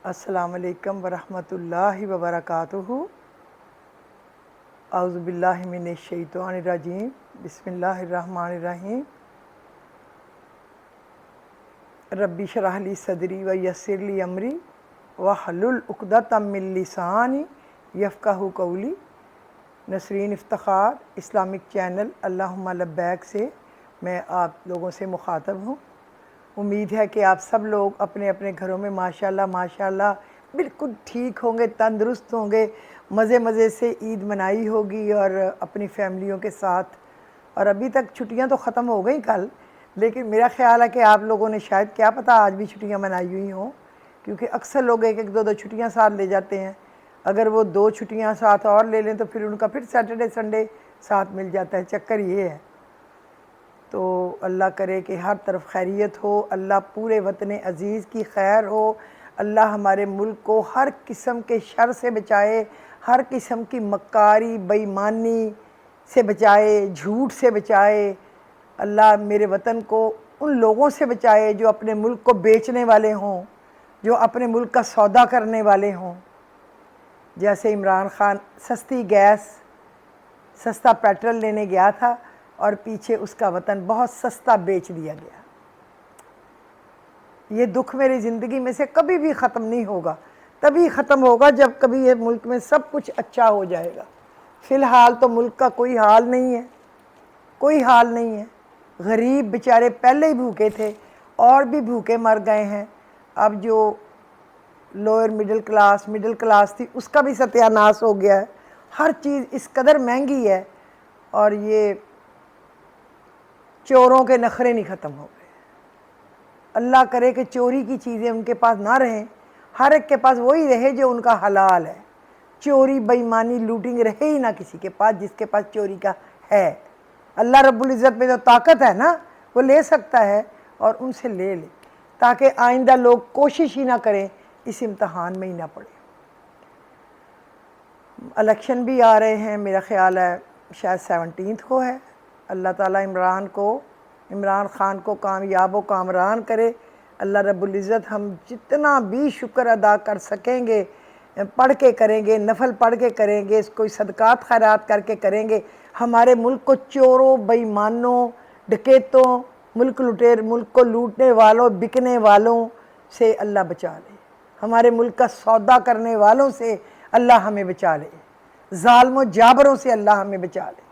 السلام علیکم ورحمۃ اللہ وبرکاتہ۔ اعوذ باللہ من الشیطان الرجیم، بسم اللہ الرحمن الرحیم۔ ربی اشرح لی صدری ویسر لی امری واحلل عقدۃ من لسانی یفقہوا قولی۔ نسرین افتخار اسلامک چینل اللہم لبیک سے میں آپ لوگوں سے مخاطب ہوں۔ امید ہے کہ آپ سب لوگ اپنے اپنے گھروں میں ماشاءاللہ بالکل ٹھیک ہوں گے، تندرست ہوں گے، مزے سے عید منائی ہوگی اور اپنی فیملیوں کے ساتھ۔ اور ابھی تک چھٹیاں تو ختم ہو گئیں کل، لیکن میرا خیال ہے کہ آپ لوگوں نے شاید کیا پتہ آج بھی چھٹیاں منائی ہوئی ہوں، کیونکہ اکثر لوگ ایک ایک دو چھٹیاں ساتھ لے جاتے ہیں۔ اگر وہ 2 چھٹیاں ساتھ اور لے لیں تو پھر ان کا پھر سیٹرڈے سنڈے ساتھ مل جاتا ہے۔ چکر یہ ہے، تو اللہ کرے کہ ہر طرف خیریت ہو، اللہ پورے وطن عزیز کی خیر ہو، اللہ ہمارے ملک کو ہر قسم کے شر سے بچائے، ہر قسم کی مکاری بے ایمانی سے بچائے، جھوٹ سے بچائے۔ اللہ میرے وطن کو ان لوگوں سے بچائے جو اپنے ملک کو بیچنے والے ہوں، جو اپنے ملک کا سودا کرنے والے ہوں۔ جیسے عمران خان سستی گیس، سستا پیٹرول لینے گیا تھا اور پیچھے اس کا وطن بہت سستا بیچ دیا گیا۔ یہ دکھ میری زندگی میں سے کبھی بھی ختم نہیں ہوگا، تبھی ختم ہوگا جب کبھی یہ ملک میں سب کچھ اچھا ہو جائے گا۔ فی الحال تو ملک کا کوئی حال نہیں ہے، کوئی حال نہیں ہے۔ غریب بیچارے پہلے ہی بھوکے تھے اور بھی بھوکے مر گئے ہیں۔ اب جو لوئر مڈل کلاس تھی اس کا بھی ستیہ ناش ہو گیا ہے۔ ہر چیز اس قدر مہنگی ہے، اور یہ چوروں کے نخرے نہیں ختم ہو گئے۔ اللہ کرے کہ چوری کی چیزیں ان کے پاس نہ رہیں، ہر ایک کے پاس وہی رہے جو ان کا حلال ہے۔ چوری بے ایمانی لوٹنگ رہے ہی نہ کسی کے پاس جس کے پاس چوری کا ہے۔ اللہ رب العزت میں جو طاقت ہے نا، وہ لے سکتا ہے اور ان سے لے لے، تاکہ آئندہ لوگ کوشش ہی نہ کریں، اس امتحان میں ہی نہ پڑیں۔ الیکشن بھی آ رہے ہیں، میرا خیال ہے شاید 17 کو ہے۔ اللہ تعالیٰ عمران خان کو کامیاب و کامران کرے۔ اللہ رب العزت ہم جتنا بھی شکر ادا کر سکیں گے پڑھ کے کریں گے، نفل پڑھ کے کریں گے، کوئی صدقات خیرات کر کے کریں گے۔ ہمارے ملک کو چوروں، بے ایمانوں، ڈکیتوں، ملک کو لوٹنے والوں، بکنے والوں سے اللہ بچا لے۔ ہمارے ملک کا سودا کرنے والوں سے اللہ ہمیں بچا لے، ظالم و جابروں سے اللہ ہمیں بچا لے،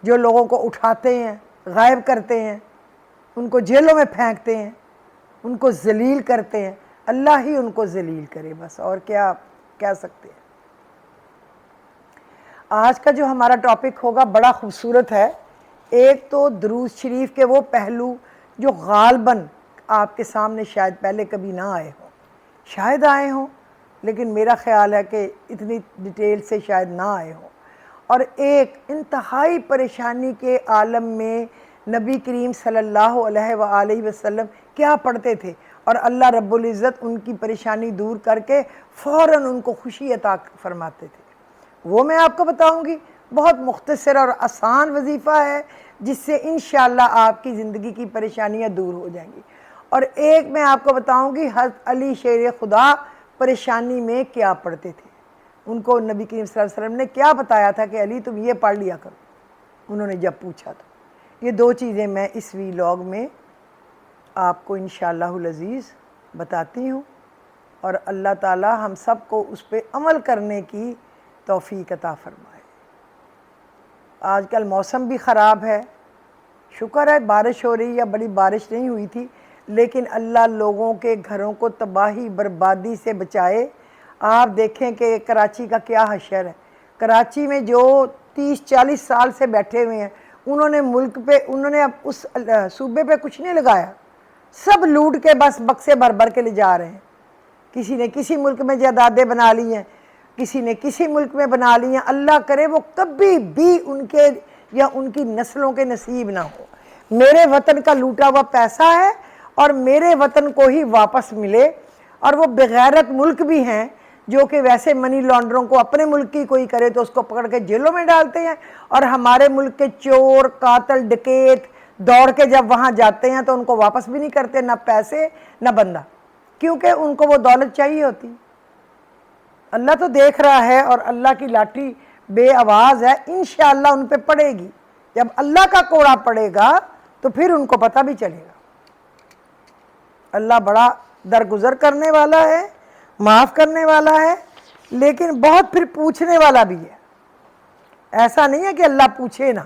جو لوگوں کو اٹھاتے ہیں، غائب کرتے ہیں، ان کو جیلوں میں پھینکتے ہیں، ان کو ذلیل کرتے ہیں۔ اللہ ہی ان کو ذلیل کرے، بس اور کیا کہہ سکتے ہیں۔ آج کا جو ہمارا ٹاپک ہوگا بڑا خوبصورت ہے۔ ایک تو درود شریف کے وہ پہلو جو غالباً آپ کے سامنے شاید پہلے کبھی نہ آئے ہوں، شاید آئے ہوں، لیکن میرا خیال ہے کہ اتنی ڈیٹیل سے شاید نہ آئے ہوں۔ اور ایک انتہائی پریشانی کے عالم میں نبی کریم صلی اللہ علیہ وآلہ وسلم کیا پڑھتے تھے، اور اللہ رب العزت ان کی پریشانی دور کر کے فوراً ان کو خوشی عطا فرماتے تھے، وہ میں آپ کو بتاؤں گی۔ بہت مختصر اور آسان وظیفہ ہے، جس سے انشاءاللہ آپ کی زندگی کی پریشانیاں دور ہو جائیں گی۔ اور ایک میں آپ کو بتاؤں گی حضرت علی شیر خدا پریشانی میں کیا پڑھتے تھے۔ ان کو نبی کریم صلی اللہ علیہ وسلم نے کیا بتایا تھا کہ علی تم یہ پڑھ لیا کرو، انہوں نے جب پوچھا تھا۔ یہ 2 چیزیں میں اس ویلاگ میں آپ کو انشاءاللہ العزیز بتاتی ہوں، اور اللہ تعالی ہم سب کو اس پہ عمل کرنے کی توفیق عطا فرمائے۔ آج کل موسم بھی خراب ہے، شکر ہے بارش ہو رہی ہے، بڑی بارش نہیں ہوئی تھی، لیکن اللہ لوگوں کے گھروں کو تباہی بربادی سے بچائے۔ آپ دیکھیں کہ کراچی کا کیا حشر ہے۔ کراچی میں جو 30-40 سال سے بیٹھے ہوئے ہیں، انہوں نے ملک پہ، انہوں نے اب اس صوبے پہ کچھ نہیں لگایا، سب لوٹ کے بس بکسے بھر بھر کے لے جا رہے ہیں۔ کسی نے کسی ملک میں جائیدادیں بنا لی ہیں، کسی نے کسی ملک میں بنا لی ہیں۔ اللہ کرے وہ کبھی بھی ان کے یا ان کی نسلوں کے نصیب نہ ہو۔ میرے وطن کا لوٹا ہوا پیسہ ہے اور میرے وطن کو ہی واپس ملے۔ اور وہ بغیرت ملک بھی ہیں جو کہ ویسے منی لانڈروں کو اپنے ملک کی کوئی کرے تو اس کو پکڑ کے جیلوں میں ڈالتے ہیں، اور ہمارے ملک کے چور، قاتل، ڈکیت دوڑ کے جب وہاں جاتے ہیں تو ان کو واپس بھی نہیں کرتے، نہ پیسے نہ بندہ۔ کیونکہ ان کو وہ دولت چاہیے ہوتی. اللہ تو دیکھ رہا ہے اور اللہ کی لاٹھی بے آواز ہے، انشاءاللہ ان پہ پڑے گی. جب اللہ کا کوڑا پڑے گا تو پھر ان کو پتہ بھی چلے گا. اللہ بڑا درگزر کرنے والا ہے، معاف کرنے والا ہے، لیکن بہت پھر پوچھنے والا بھی ہے. ایسا نہیں ہے کہ اللہ پوچھے نہ.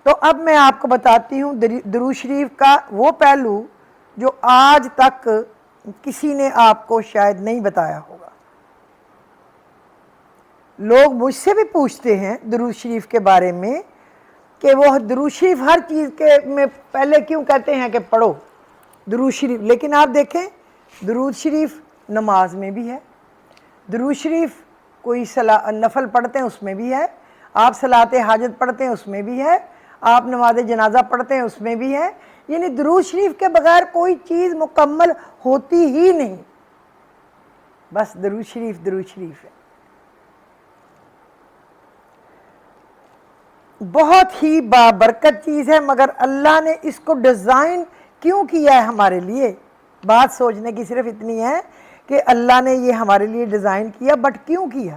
تو اب میں آپ کو بتاتی ہوں درود شریف کا وہ پہلو جو آج تک کسی نے آپ کو شاید نہیں بتایا ہوگا. لوگ مجھ سے بھی پوچھتے ہیں درود شریف کے بارے میں کہ وہ درود شریف ہر چیز کے میں پہلے کیوں کہتے ہیں کہ پڑھو درود شریف. لیکن آپ دیکھیں درود شریف نماز میں بھی ہے، درود شریف کوئی نفل پڑھتے ہیں اس میں بھی ہے، آپ صلاۃ حاجت پڑھتے ہیں اس میں بھی ہے، آپ نماز جنازہ پڑھتے ہیں اس میں بھی ہے. یعنی درود شریف کے بغیر کوئی چیز مکمل ہوتی ہی نہیں. بس درود شریف ہے. بہت ہی بابرکت چیز ہے، مگر اللہ نے اس کو ڈیزائن کیوں کیا ہے ہمارے لیے؟ بات سوچنے کی صرف اتنی ہے کہ اللہ نے یہ ہمارے لیے ڈیزائن کیا. بٹ کیوں کیا؟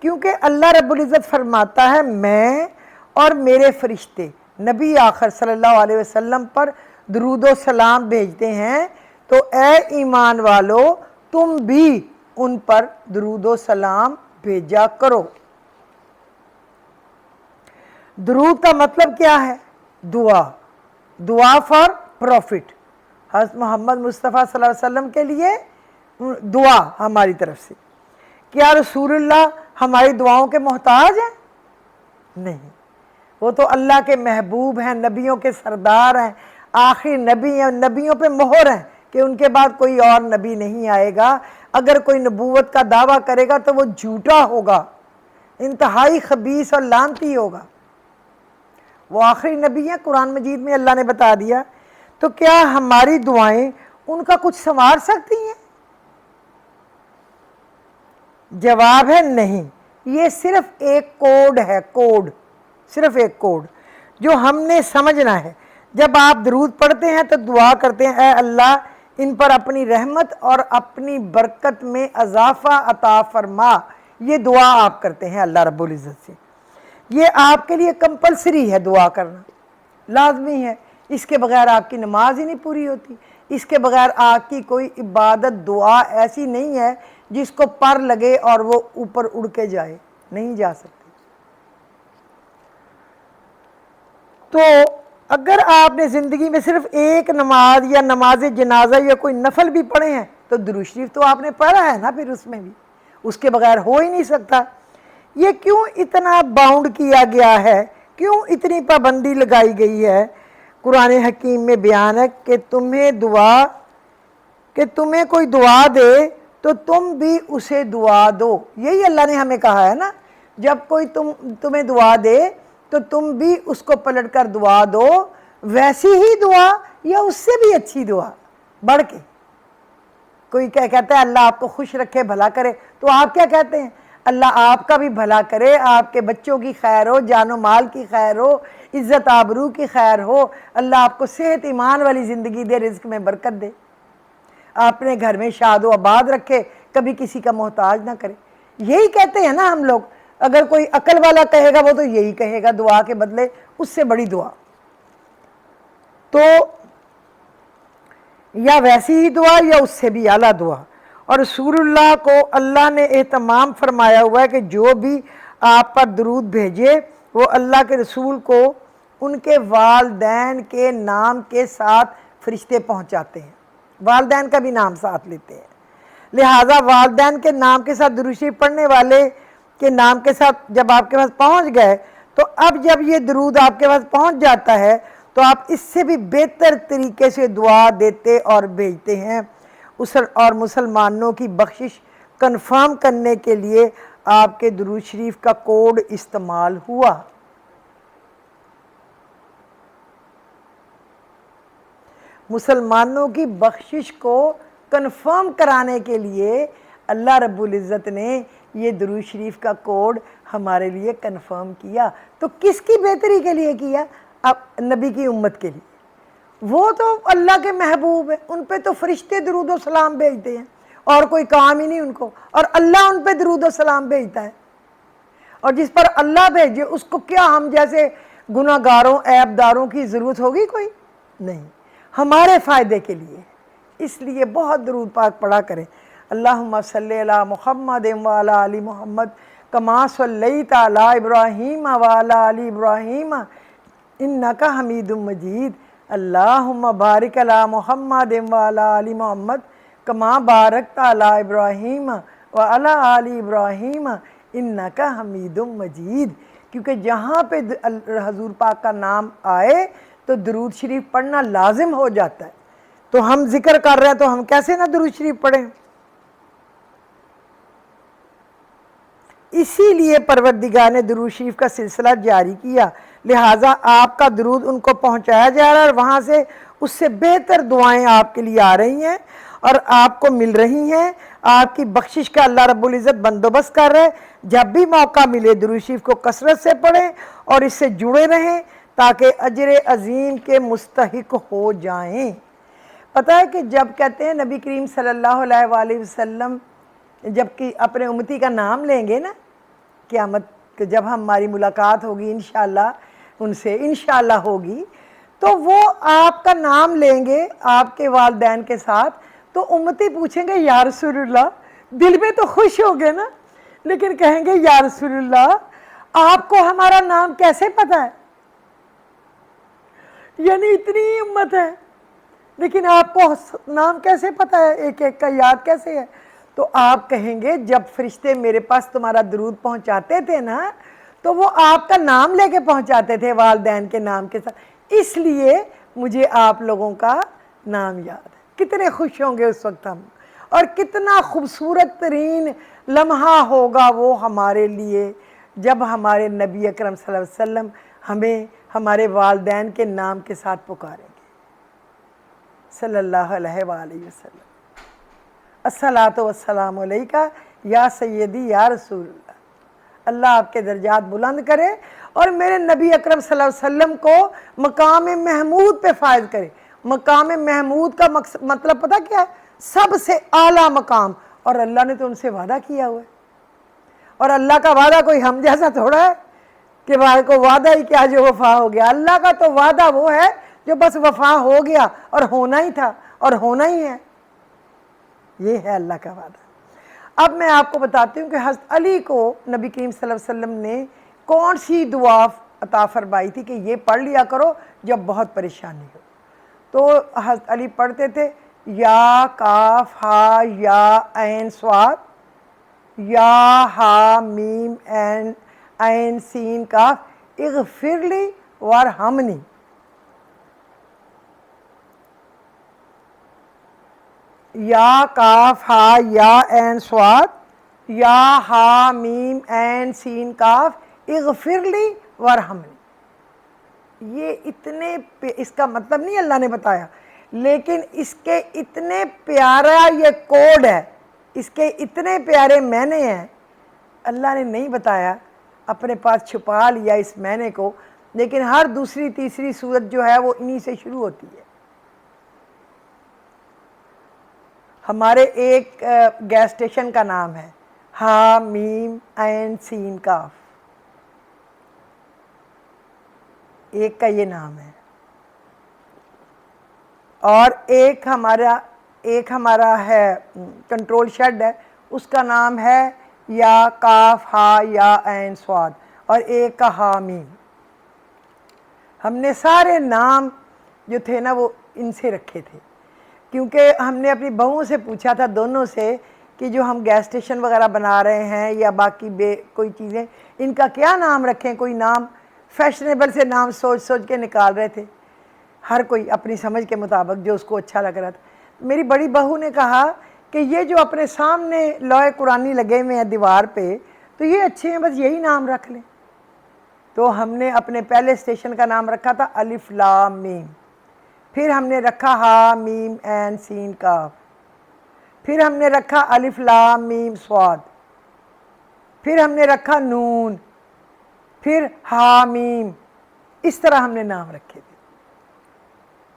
کیونکہ اللہ رب العزت فرماتا ہے میں اور میرے فرشتے نبی آخر صلی اللہ علیہ وسلم پر درود و سلام بھیجتے ہیں، تو اے ایمان والو تم بھی ان پر درود و سلام بھیجا کرو. درود کا مطلب کیا ہے؟ دعا. دعا فار پروفٹ. حضرت محمد مصطفیٰ صلی اللہ علیہ وسلم کے لیے دعا ہماری طرف سے. کیا رسول اللہ ہماری دعاؤں کے محتاج ہیں؟ نہیں. وہ تو اللہ کے محبوب ہیں، نبیوں کے سردار ہیں، آخری نبی ہیں، نبیوں پہ مہر ہیں کہ ان کے بعد کوئی اور نبی نہیں آئے گا. اگر کوئی نبوت کا دعویٰ کرے گا تو وہ جھوٹا ہوگا، انتہائی خبیث اور لعنتی ہوگا. وہ آخری نبی ہیں، قرآن مجید میں اللہ نے بتا دیا. تو کیا ہماری دعائیں ان کا کچھ سنوار سکتی ہیں؟ جواب ہے نہیں. یہ صرف ایک کوڈ ہے، کوڈ، صرف ایک کوڈ جو ہم نے سمجھنا ہے. جب آپ درود پڑھتے ہیں تو دعا کرتے ہیں اے اللہ ان پر اپنی رحمت اور اپنی برکت میں اضافہ عطا فرما. یہ دعا آپ کرتے ہیں اللہ رب العزت سے. یہ آپ کے لیے کمپلسری ہے، دعا کرنا لازمی ہے. اس کے بغیر آپ کی نماز ہی نہیں پوری ہوتی. اس کے بغیر آپ کی کوئی عبادت دعا ایسی نہیں ہے جس کو پر لگے اور وہ اوپر اڑ کے جائے، نہیں جا سکتی. تو اگر آپ نے زندگی میں صرف ایک نماز یا نماز جنازہ یا کوئی نفل بھی پڑھے ہیں تو درود شریف تو آپ نے پڑھا ہے نا، پھر اس میں بھی اس کے بغیر ہو ہی نہیں سکتا. یہ کیوں اتنا باؤنڈ کیا گیا ہے؟ کیوں اتنی پابندی لگائی گئی ہے؟ قرآن حکیم میں بیان ہے کہ تمہیں کوئی دعا دے تو تم بھی اسے دعا دو. یہی اللہ نے ہمیں کہا ہے نا، جب کوئی تمہیں دعا دے تو تم بھی اس کو پلٹ کر دعا دو، ویسی ہی دعا یا اس سے بھی اچھی دعا بڑھ کے. کوئی کہتا ہے اللہ آپ کو خوش رکھے، بھلا کرے، تو آپ کیا کہتے ہیں؟ اللہ آپ کا بھی بھلا کرے، آپ کے بچوں کی خیر ہو، جان و مال کی خیر ہو، عزت آبرو کی خیر ہو، اللہ آپ کو صحت ایمان والی زندگی دے، رزق میں برکت دے، اپنے گھر میں شاد و آباد رکھے، کبھی کسی کا محتاج نہ کرے. یہی کہتے ہیں نا ہم لوگ. اگر کوئی عقل والا کہے گا وہ تو یہی کہے گا دعا کے بدلے اس سے بڑی دعا. تو یا ویسی ہی دعا یا اس سے بھی اعلیٰ دعا. اور رسول اللہ کو اللہ نے اہتمام فرمایا ہوا ہے کہ جو بھی آپ پر درود بھیجے وہ اللہ کے رسول کو ان کے والدین کے نام کے ساتھ فرشتے پہنچاتے ہیں. والدین کا بھی نام ساتھ لیتے ہیں. لہٰذا والدین کے نام کے ساتھ درود شریف پڑھنے والے کے نام کے ساتھ جب آپ کے پاس پہنچ گئے تو اب جب یہ درود آپ کے پاس پہنچ جاتا ہے تو آپ اس سے بھی بہتر طریقے سے دعا دیتے اور بھیجتے ہیں. اور مسلمانوں کی بخشش کنفرم کرنے کے لیے آپ کے درود شریف کا کوڈ استعمال ہوا. مسلمانوں کی بخشش کو کنفرم کرانے کے لیے اللہ رب العزت نے یہ درود شریف کا کوڈ ہمارے لیے کنفرم کیا. تو کس کی بہتری کے لیے کیا؟ اب نبی کی امت کے لیے. وہ تو اللہ کے محبوب ہیں، ان پہ تو فرشتے درود و سلام بھیجتے ہیں اور کوئی کام ہی نہیں ان کو، اور اللہ ان پہ درود و سلام بھیجتا ہے۔ اور جس پر اللہ بھیجے اس کو کیا ہم جیسے گناہ گاروں عیب داروں کی ضرورت ہوگی؟ کوئی نہیں، ہمارے فائدے کے لیے۔ اس لیے بہت درود پاک پڑھا کریں۔ اللہم صلی علی محمد وعلی آل محمد کما صلیت علی ابراہیم وعلی آل ابراہیم انک حمید مجید۔ اللہم بارک علی محمد وعلی آل محمد کما بارکت علی ابراہیم وعلی آل ابراہیم انک حمید مجید۔ کیونکہ جہاں پہ حضور پاک کا نام آئے تو درود شریف پڑھنا لازم ہو جاتا ہے۔ تو ہم ذکر کر رہے ہیں تو ہم کیسے نہ درود شریف پڑھیں؟ اسی لیے پروردگار نے درود شریف کا سلسلہ جاری کیا، لہٰذا آپ کا درود ان کو پہنچایا جا رہا ہے، اور وہاں سے اس سے بہتر دعائیں آپ کے لیے آ رہی ہیں اور آپ کو مل رہی ہیں۔ آپ کی بخشش کا اللہ رب العزت بندوبست کر رہے۔ جب بھی موقع ملے درود شریف کو کثرت سے پڑھیں اور اس سے جڑے رہیں تاکہ اجر عظیم کے مستحق ہو جائیں۔ پتہ ہے کہ جب کہتے ہیں نبی کریم صلی اللہ علیہ وآلہ وسلم جب کہ اپنے امتی کا نام لیں گے نا قیامت کہ جب ہماری ملاقات ہوگی انشاءاللہ ان سے انشاءاللہ ہوگی، تو وہ آپ کا نام لیں گے آپ کے والدین کے ساتھ، تو امتی پوچھیں گے یا رسول اللہ، دل میں تو خوش ہو گئے نا، لیکن کہیں گے یا رسول اللہ آپ کو ہمارا نام کیسے پتہ ہے؟ یعنی اتنی امت ہے لیکن آپ کو نام کیسے پتہ ہے، ایک ایک کا یاد کیسے ہے؟ تو آپ کہیں گے جب فرشتے میرے پاس تمہارا درود پہنچاتے تھے نا تو وہ آپ کا نام لے کے پہنچاتے تھے والدین کے نام کے ساتھ، اس لیے مجھے آپ لوگوں کا نام یاد ہے۔ کتنے خوش ہوں گے اس وقت ہم، اور کتنا خوبصورت ترین لمحہ ہوگا وہ ہمارے لیے جب ہمارے نبی اکرم صلی اللہ علیہ وسلم ہمیں ہمارے والدین کے نام کے ساتھ پکاریں گے صلی اللہ علیہ وآلہ وسلم۔ الصلاۃ والسلام علیکہ یا سیدی یا رسول اللہ۔ اللہ آپ کے درجات بلند کرے اور میرے نبی اکرم صلی اللہ علیہ وسلم کو مقام محمود پہ فائز کرے۔ مقام محمود کا مطلب پتہ کیا ہے؟ سب سے اعلیٰ مقام، اور اللہ نے تو ان سے وعدہ کیا ہوا ہے، اور اللہ کا وعدہ کوئی ہم جیسا تھوڑا ہے کہ کو وعدہ ہی کیا جو وفا ہو گیا۔ اللہ کا تو وعدہ وہ ہے جو بس وفا ہو گیا اور ہونا ہی تھا اور ہونا ہی ہے، یہ ہے اللہ کا وعدہ۔ اب میں آپ کو بتاتی ہوں کہ حضرت علی کو نبی کریم صلی اللہ علیہ وسلم نے کون سی دعا عطا فرمائی تھی کہ یہ پڑھ لیا کرو جب بہت پریشانی ہو۔ تو حضرت علی پڑھتے تھے یا کاف ہا یا عین صاد یا ہا میم عین سین کاف اغفر لی وارحمنی۔ یا کاف ہا یا عین صاد یا ہا میم عین سین کاف اغفر لی وارحمنی۔ یہ اتنے اس کا مطلب نہیں اللہ نے بتایا، لیکن اس کے اتنے پیارا یہ کوڈ ہے، اس کے اتنے پیارے معنی ہیں، اللہ نے نہیں بتایا، اپنے پاس چھپا لیا اس معنی کو، لیکن ہر دوسری تیسری سورت جو ہے وہ انہی سے شروع ہوتی ہے۔ ہمارے ایک گیس اسٹیشن کا نام ہے ہا میم عین سین کاف، ایک کا یہ نام ہے، اور ایک ہمارا ہے کنٹرول شیڈ ہے، اس کا نام ہے یا کاف ہا یا عین صاد، اور ایک کا ہا میم۔ ہم نے سارے نام جو تھے نا وہ ان سے رکھے تھے، کیونکہ ہم نے اپنی بہوؤں سے پوچھا تھا دونوں سے کہ جو ہم گیس اسٹیشن وغیرہ بنا رہے ہیں یا باقی کوئی چیزیں، ان کا کیا نام رکھیں؟ کوئی نام فیشنیبل سے نام سوچ سوچ کے نکال رہے تھے، ہر کوئی اپنی سمجھ کے مطابق جو اس کو اچھا لگ رہا تھا۔ میری بڑی بہو نے کہا کہ یہ جو اپنے سامنے لوح قرآنی لگے ہوئے ہیں دیوار پہ تو یہ اچھے ہیں، بس یہی نام رکھ لیں۔ تو ہم نے اپنے پہلے اسٹیشن کا نام رکھا تھا الف لام میم، پھر ہم نے رکھا ہا میم عین سین کاف، پھر ہم نے رکھا الف لام میم صاد، پھر ہم نے رکھا نون، پھر ہا میم، اس طرح ہم نے نام رکھے تھے۔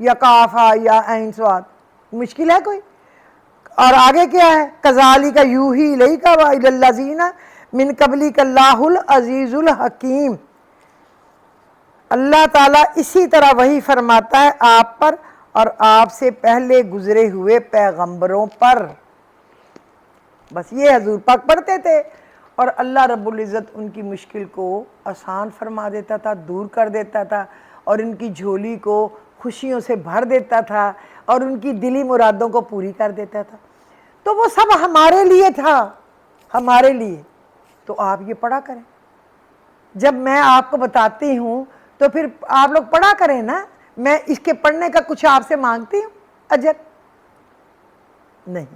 یا کاف ہا یا عین صاد، مشکل ہے کوئی؟ اور آگے کیا ہے؟ کذالک یوحی الیک و الی الذین من قبلک اللہ العزیز الحکیم، اللہ تعالیٰ اسی طرح وحی فرماتا ہے آپ پر اور آپ سے پہلے گزرے ہوئے پیغمبروں پر۔ بس یہ حضور پاک پڑھتے تھے اور اللہ رب العزت ان کی مشکل کو آسان فرما دیتا تھا، دور کر دیتا تھا، اور ان کی جھولی کو خوشیوں سے بھر دیتا تھا اور ان کی دلی مرادوں کو پوری کر دیتا تھا۔ تو وہ سب ہمارے لیے تھا، ہمارے لیے۔ تو آپ یہ پڑھا کریں، جب میں آپ کو بتاتی ہوں تو پھر آپ لوگ پڑھا کریں نا۔ میں اس کے پڑھنے کا کچھ آپ سے مانگتی ہوں اجر؟ نہیں۔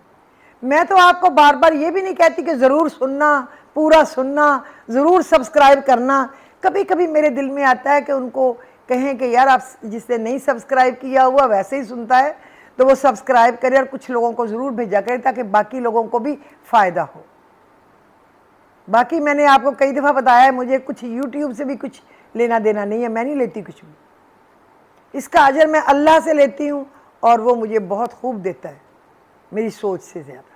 میں تو آپ کو بار بار یہ بھی نہیں کہتی کہ ضرور سننا، پورا سننا، ضرور سبسکرائب کرنا۔ کبھی کبھی میرے دل میں آتا ہے کہ ان کو کہیں کہ یار آپ جس نے نہیں سبسکرائب کیا ہوا ویسے ہی سنتا ہے تو وہ سبسکرائب کرے اور کچھ لوگوں کو ضرور بھیجا کرے تاکہ باقی لوگوں کو بھی فائدہ ہو۔ باقی میں نے آپ کو کئی دفعہ بتایا ہے مجھے کچھ یوٹیوب سے بھی کچھ لینا دینا نہیں ہے، میں نہیں لیتی کچھ بھی۔ اس کا اجر میں اللہ سے لیتی ہوں اور وہ مجھے بہت خوب دیتا ہے، میری سوچ سے زیادہ۔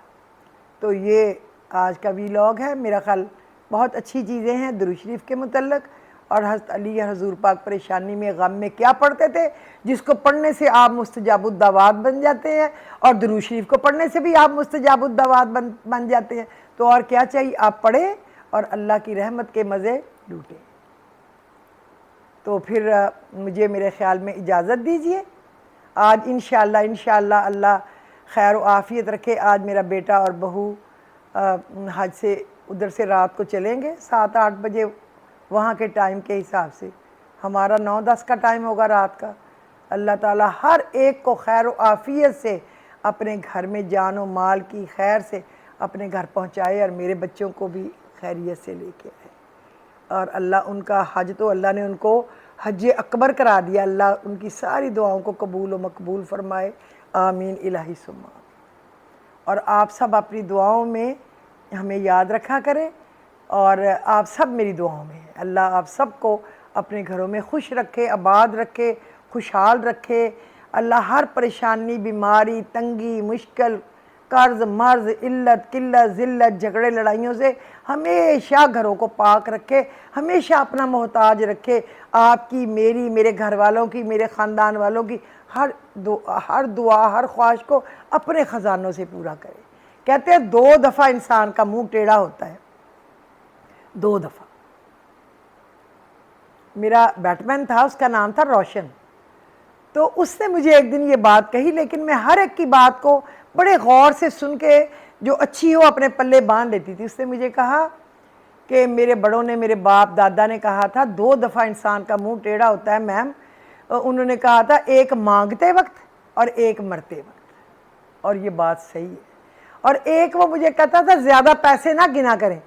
تو یہ آج کا ویلاگ ہے، میرا خیال بہت اچھی چیزیں ہیں درود شریف کے متعلق، اور حضرت علی حضور پاک پریشانی میں غم میں کیا پڑھتے تھے، جس کو پڑھنے سے آپ مستجاب الدعوات بن جاتے ہیں، اور درود شریف کو پڑھنے سے بھی آپ مستجاب الدعوات بن جاتے ہیں۔ تو اور کیا چاہیے؟ آپ پڑھیں اور اللہ کی رحمت کے مزے لوٹیں۔ تو پھر مجھے میرے خیال میں اجازت دیجیے۔ آج انشاءاللہ اللہ خیر و عافیت رکھے۔ آج میرا بیٹا اور بہو حج سے ادھر سے رات کو چلیں گے 7-8 بجے وہاں کے ٹائم کے حساب سے، ہمارا 9-10 کا ٹائم ہوگا رات کا۔ اللہ تعالیٰ ہر ایک کو خیر و عافیت سے اپنے گھر میں جان و مال کی خیر سے اپنے گھر پہنچائے، اور میرے بچوں کو بھی خیریت سے لے کے آئے۔ اور اللہ ان کا حج تو اللہ نے ان کو حج اکبر کرا دیا، اللہ ان کی ساری دعاؤں کو قبول و مقبول فرمائے، آمین الہی ثم آمین۔ اور آپ سب اپنی دعاؤں میں ہمیں یاد رکھا کریں، اور آپ سب میری دعاؤں میں ہیں۔ اللہ آپ سب کو اپنے گھروں میں خوش رکھے، آباد رکھے، خوشحال رکھے۔ اللہ ہر پریشانی، بیماری، تنگی، مشکل، قرض، مرض، علت، قلت، ذلت، جھگڑے، لڑائیوں سے ہمیشہ گھروں کو پاک رکھے، ہمیشہ اپنا محتاج رکھے۔ آپ کی، میری، میرے گھر والوں کی، میرے خاندان والوں کی ہر دعا، ہر خواہش کو اپنے خزانوں سے پورا کرے۔ کہتے ہیں 2 دفعہ انسان کا منہ ٹیڑھا ہوتا ہے، 2 دفعہ۔ میرا بیٹمین تھا، اس کا نام تھا روشن، تو اس نے مجھے ایک دن یہ بات کہی، لیکن میں ہر ایک کی بات کو بڑے غور سے سن کے جو اچھی ہو اپنے پلے باندھ لیتی تھی۔ اس نے مجھے کہا کہ میرے بڑوں نے، میرے باپ دادا نے کہا تھا 2 دفعہ انسان کا منہ ٹیڑھا ہوتا ہے میم۔ انہوں نے کہا تھا ایک مانگتے وقت اور ایک مرتے وقت، اور یہ بات صحیح ہے۔ اور ایک وہ مجھے کہتا تھا زیادہ پیسے نہ گنا کریں۔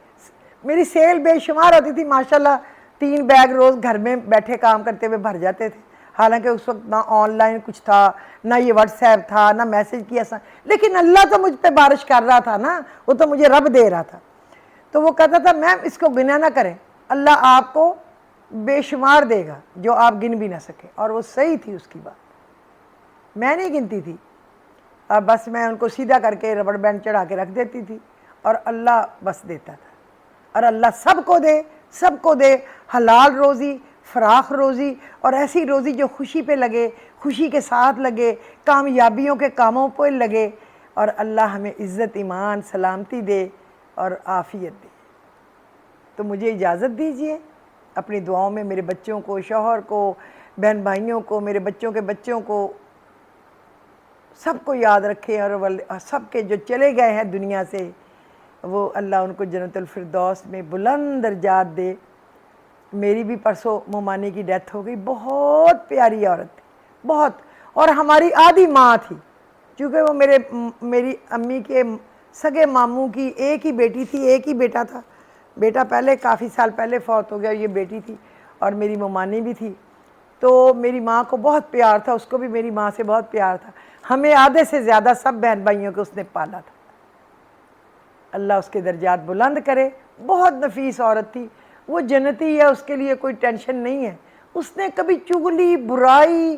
میری سیل بے شمار ہوتی تھی ماشاءاللہ، 3 بیگ روز گھر میں بیٹھے کام کرتے ہوئے بھر جاتے تھے، حالانکہ اس وقت نہ آن لائن کچھ تھا، نہ یہ واٹس ایپ تھا، نہ میسج کیا سا، لیکن اللہ تو مجھ پہ بارش کر رہا تھا نا، وہ تو مجھے رب دے رہا تھا۔ تو وہ کہتا تھا میم اس کو گنا نہ کریں، اللہ آپ کو بے شمار دے گا جو آپ گن بھی نہ سکیں۔ اور وہ صحیح تھی اس کی بات، میں نہیں گنتی تھی، بس میں ان کو سیدھا کر کے ربڑ بینڈ چڑھا کے رکھ دیتی تھی، اور اللہ بس دیتا تھا۔ اور اللہ سب کو دے، سب کو دے حلال روزی، فراخ روزی، اور ایسی روزی جو خوشی پہ لگے، خوشی کے ساتھ لگے، کامیابیوں کے کاموں پہ لگے، اور اللہ ہمیں عزت، ایمان، سلامتی دے اور عافیت دے۔ تو مجھے اجازت دیجیے، اپنی دعاؤں میں میرے بچوں کو، شوہر کو، بہن بھائیوں کو، میرے بچوں کے بچوں کو، سب کو یاد رکھے، اور سب کے جو چلے گئے ہیں دنیا سے وہ اللہ ان کو جنت الفردوس میں بلند درجات دے۔ میری بھی پرسوں مومانی کی ڈیتھ ہو گئی، بہت پیاری عورت تھی، بہت، اور ہماری آدھی ماں تھی، چونکہ وہ میری امی کے سگے ماموں کی ایک ہی بیٹی تھی، ایک ہی بیٹا تھا، بیٹا پہلے کافی سال پہلے فوت ہو گیا، یہ بیٹی تھی، اور میری مومانی بھی تھی۔ تو میری ماں کو بہت پیار تھا، اس کو بھی میری ماں سے بہت پیار تھا، ہمیں آدھے سے زیادہ سب بہن بھائیوں کو اس نے پالا تھا۔ اللہ اس کے درجات بلند کرے، بہت نفیس عورت تھی، وہ جنتی ہے، اس کے لیے کوئی ٹینشن نہیں ہے۔ اس نے کبھی چغلی، برائی